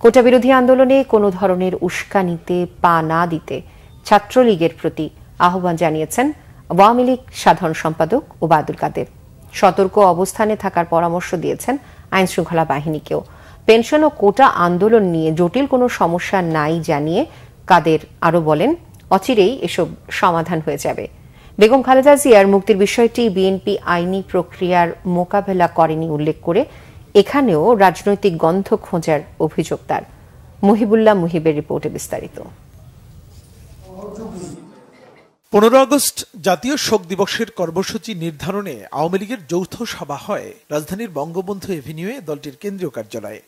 কোটা বিরোধী আন্দোলনে কোনো ধরনের উস্কানিতে পা না দিতে ছাত্রলীগের প্রতি আহ্বান জানিয়েছেন আওয়ামী লীগ সাধারণ সম্পাদক ওবায়দুল কাদের। সতর্ক অবস্থানে থাকার পরামর্শ দিয়েছেন আইন শৃঙ্খলা বাহিনীকেও। পেনশন ও কোটা আন্দোলন নিয়ে জটিল কোনো সমস্যা নাই জানিয়ে কাদের আরও বলেন, অচিরেই এসব সমাধান হয়ে যাবে। বেগম খালেদা জিয়ার মুক্তির বিষয়টি বিএনপি আইনি প্রক্রিয়ার মোকাবেলা করেনি উল্লেখ করে এখানেও রাজনৈতিক গন্ধ খোঁজার অভিযোগ তার। মুহিবুল্লাহ মুহিবের রিপোর্টে বিস্তারিত। 15 আগস্ট জাতীয় শোক দিবসের কর্মসূচি নির্ধারণে আওয়ামী লীগের যৌথ সভা হয় রাজধানীর বঙ্গবন্ধু এভিনিউয়ে দলটির কেন্দ্রীয় কার্যালয়ে।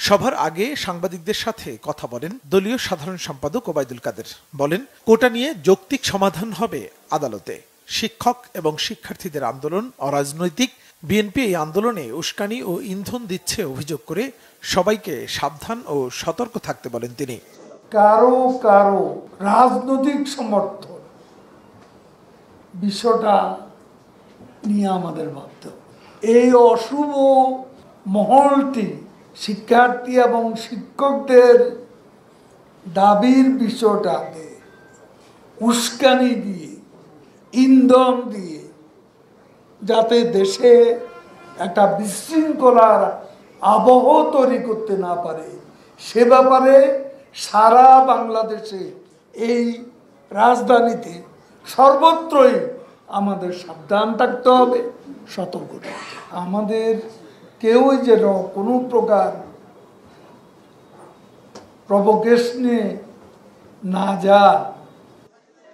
সভার আগে সাংবাদিকদের সাথে কথা বলেন দলীয় সাধারণ সম্পাদক ওবায়দুল কাদের। বলেন, কোটা নিয়ে যৌক্তিক সমাধান হবে আদালতে। শিক্ষক এবং শিক্ষার্থীদের আন্দোলন অরাজনৈতিক। বিএনপি এই আন্দোলনে উস্কানি ও ইন্ধন দিচ্ছে অভিযোগ করে সবাইকে সাবধান ও সতর্ক থাকতে বলেন তিনি। কারো কারো রাজনৈতিক সমর্থন বিষয়টা নিয়ে আমাদের ভাবতে হবে। এই অশুভ মহলটি শিক্ষার্থী এবং শিক্ষকদের দাবির বিষয়টাকে উস্কানি দিয়ে, ইন্ধন দিয়ে, যাতে দেশে একটা বিশৃঙ্খলার আবহ তৈরি করতে না পারে, সে ব্যাপারে সারা বাংলাদেশে এই রাজধানীতে সর্বত্রই আমাদের সাবধান থাকতে হবে, সতর্ক থাকতে হবে। আমাদের কেউই যেন কোনো প্রকার প্রভোকেশনে না যায়।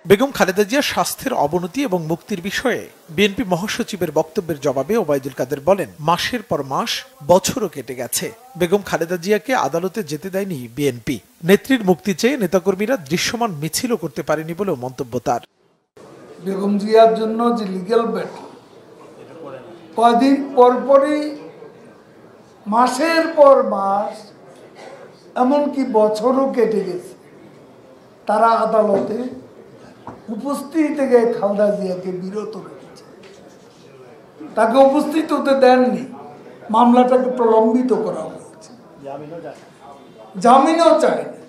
বেগম খালেদা জিয়ার স্বাস্থ্যের অবনতি এবং মুক্তির বিষয়ে বিএনপি মহাসচিবের বক্তব্যের জবাবে ওবায়দুল কাদের বলেন, মাসের পর মাস, বছরও কেটে গেছে। বেগম খালেদা জিয়াকে আদালতে যেতে দেয়নি বিএনপি। নেত্রীর মুক্তি চেয়ে নেতাকর্মীরা দৃশ্যমান মিছিলও করতে পারেনি বলেও মন্তব্য তার। বেগম জিয়ার জন্য যে লিগ্যাল ব্যাটল, কদিন পরপরই, মাসের পর মাস, এমনকি বছরও কেটে গেছে, তারা আদালতে উপস্থিত থেকে খালেদা জিয়াকে বিরত রেখেছে। তাকে উপস্থিত হতে দেননি, মামলাটাকে প্রলম্বিত করা হয়েছে, জামিনও চায়নি।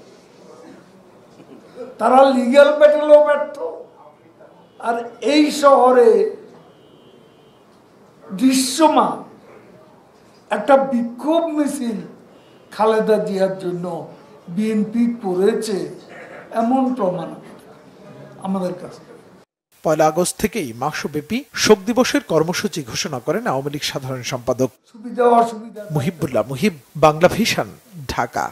তারা লিগ্যাল ব্যাটেলও ব্যর্থ। আর এই শহরে দৃশ্যমান একটা বিক্ষোভ মিছিল খালেদা জিয়ার জন্য বিএনপি করেছে, এমন প্রমাণ আমাদের কাছে। 1 আগস্ট থেকেই মাসব্যাপী শোক দিবসের কর্মসূচি ঘোষণা করেন আওয়ামী লীগ সাধারণ সম্পাদক। সুবিধা অসুবিধা। মুহিবুল্লাহ মুহিব, বাংলা ভিশন, ঢাকা।